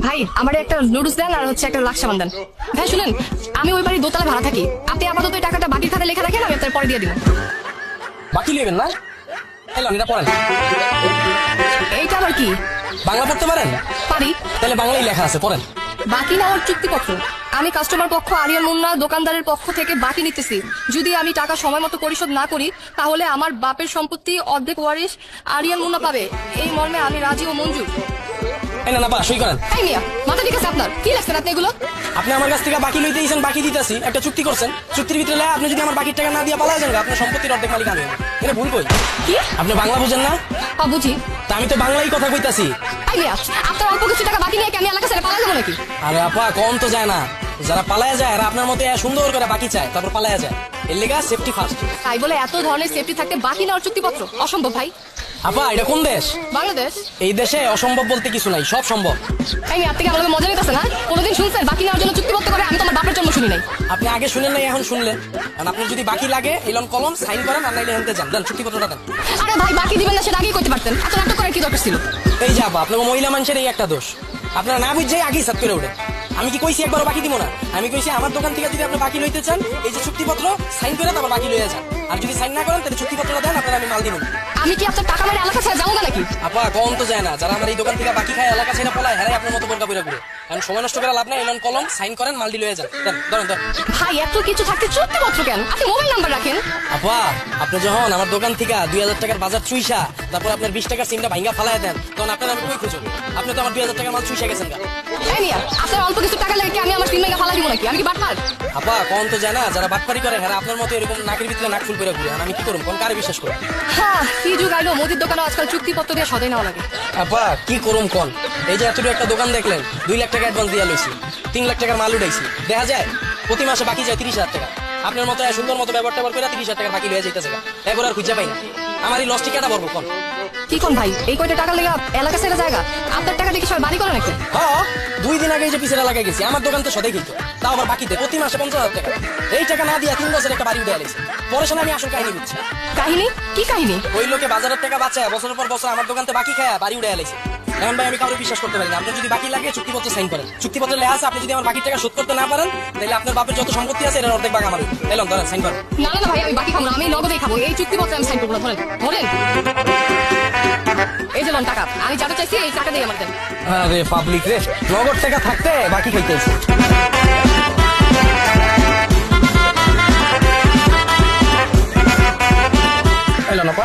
ভাই আমার একটা নুডলস দেন আর হচ্ছে একটা লাক্সা দেন। ভাই শুনেন, আমি ওই বাড়ির দোতলা ভাড়া থাকি। আপনি আপাতত এই টাকাটা বাকির খাতায় লেখা রাখেন, আমি আপনার পরে দিয়ে দিব। বাকি নেবেন না? এলাম, এটা পড়েন। এইটা আবার কি? বাংলা পড়তে পারেন? পারি। তাহলে বাংলায় লেখা আছে, পড়েন। বাকি নেওয়ার চুক্তিপত্র। আমি কাস্টমার পক্ষ আরিয়ান মুন্না দোকানদারের পক্ষ থেকে বাকি নিতেছি। যদি আমি টাকা সময় মতো পরিশোধ না করি তাহলে আমার বাপের সম্পত্তি অর্ধেক ওয়ারিশ আরিয়ান মুন্না পাবে। এই মর্মে আমি রাজি ও মঞ্জুর। এই না, সই করেন। তাই মিয়া, মাথা ঠিক আছে আপনার? কি লাগছেন আপনি এগুলো? আপনি আমার কাছ থেকে বাকি লইতে দিয়েছেন, বাকি দিতেছি। একটা চুক্তি করছেন, চুক্তির ভিতরে আপনি যদি আমার বাকির টাকা না দিয়ে পালায় যান, আপনার সম্পত্তির অর্ধেক মালিক আমি। এটা ভুল কই? কি? আপনি বাংলা বুঝেন না? বুঝি। তা আমি তো বাংলাই কথা কইতাছি। তাই মিয়া, আপনার অল্প কিছু টাকা বাকি নিয়ে কি আমি এলাকা ছেড়ে পালা যাবো নাকি? আরে আপা, কম তো যায় না। যারা পালায়া যায় আর আপনার মতো সুন্দর করে বাকি চায়, তারপর পালায়া যায়। এর লেগা সেফটি ফার্স্ট। তাই বলে এত ধরনের সেফটি থাকতে বাকি নেওয়ার চুক্তিপত্র অসম্ভব ভাই। আপা, এটা কোন দেশ? বাংলাদেশ। এই দেশে অসম্ভব বলতে কিছু নাই, সব সম্ভব। তাই আপনি কি আমাকে মজা নিতেছে না? কোনোদিন শুনছেন বাকি নেওয়ার জন্য চুক্তিপত্র করে? আমি তোমার বাপের জন্য শুনি নাই। আপনি আগে শুনেন নাই, এখন শুনলেন। কারণ আপনি যদি বাকি লাগে এলন কলম সাইন করেন, আর নাইলে হেনতে যান, দেন চুক্তিপত্রটা দেন। আরে ভাই, বাকি দিবেন না সেটা আগেই করতে পারতেন। এত নাটক করার কি দরকার ছিল? এই যে আপা, আপনার মহিলা মানুষের এই একটা দোষ। আপনারা না বুঝছেই আগেই সাত করে উঠে। আমি কি কইছি একবারও বাকি দিব না? আমি কইছি আমার দোকান থেকে যদি আপনি বাকি লইতে চান, এই যে চুক্তিপত্র সাইন করে তারপর বাকি লইয়া যান। আর যদি সাইন না করেন তাহলে চুক্তিপত্রটা দেন, আপনার আমি মাল দিব না। আমি কি আপনার টাকা মেরে এলাকা ছেড়ে যাবো না নাকি? আপা, কম তো যায় না। যারা আমার এই দোকান থেকে বাকি খায়, এলাকা ছেড়ে পলায়, হারাই আপনার মতো বোরকা পুরা ঘুরে। কারণ সময় নষ্ট করে লাভ নাই। এলন কলম সাইন করেন, মাল দিয়ে লইয়া যান, দেন, ধরেন। ভাই এত কিছু থাকতে চুক্তিপত্র কেন? আপনি মোবাইল নাম্বার রাখেন। আপা, আপনি যখন আমার দোকান থেকে 2000 টাকার বাজার চুইসা, তারপর আপনার 20 টাকার সিমটা ভাঙ্গা ফালায় দেন, তখন আপনার আমি কই খুঁজো? আপনি তো আমার 2000 টাকার মাল চুইসা গেছেন। তাই নিয়া, আপনার অল্প কিছু টাকা লাগে কি আমি আমার সিম ভেঙে ফালা দিব নাকি? আমি কি বাটপার? আপা, কম তো যায় না। যারা বাটপারি করে, হ্যাঁ আপনার মতো এরকম নাকের ভিতরে নাক ফুল করে ঘুরে। আমি কি করুন? কোন কারে বিশ্বাস করুন? হ্যাঁ, কি যুগ আইলো, মুদির দোকানে আজকাল চুক্তিপত্র দিয়ে সদাই নেওয়া লাগে। আপা, কি করুম কোন? এই যে এতটুকু একটা দোকান দেখলেন, 2 লাখ টাকা অ্যাডভান্স দিয়া লইছি, 3 লাখ টাকার মাল উঠাইছি। দেখা যায় প্রতি মাসে বাকি যায় 30,000 টাকা। আপনার মতো সুন্দর মতো ব্যবহার ট্যাবহার করে 30,000 টাকার বাকি লইয়া যাইতেছে। এবার আর খুঁজে পাই না। আমার এই লস টিকাটা বলবো কোন? কি কোন ভাই, এই কয়টা টাকা লেগে এলাকা ছেড়ে জায়গা? আপনার টাকা দেখি সবাই বাড়ি করে নাকি? হ্যাঁ, 2 দিন আগে এই যে পিছের এলাকায় গেছি, আমার দোকান তো সদাই খেতো। তাও আবার বাকিতে প্রতি মাসে 50,000 টাকা। এই টাকা না দিয়া 3 বছর একটা বাড়ি উঠে আলেছি। পরে শোনা আমি আসল কাহিনী বুঝছি। কাহিনী? কি কাহিনী? ওই লোকে বাজারের টাকা বাঁচায় বছরের পর বছর আমার দোকানতে বাকি খায় বাড়ি উঠে আলেছি। এখন ভাই আমি কাউকে বিশ্বাস করতে পারি না। আপনার যদি বাকি লাগে চুক্তিপত্র সাইন করেন। চুক্তিপত্রে লেখা আছে, আপনি যদি আমার বাকি টাকা শোধ করতে না পারেন তাহলে আপনার বাপের যত সম্পত্তি আছে এর অর্ধেক ভাগ আমার। এলাম, ধরেন সাইন করেন। না না ভাই, আমি বাকি খাবো না, আমি নগদেই খাবো। এই চুক্তিপত্রে আমি সাইন করবো না। ধরেন ধরেন, এই যে লোন টাকা, আমি যাতে চাইছি এই টাকা দিয়ে আমার দেন। আরে পাবলিক রে, নগদ টাকা থাকতে বাকি খাইতেছি। এলাম আপা।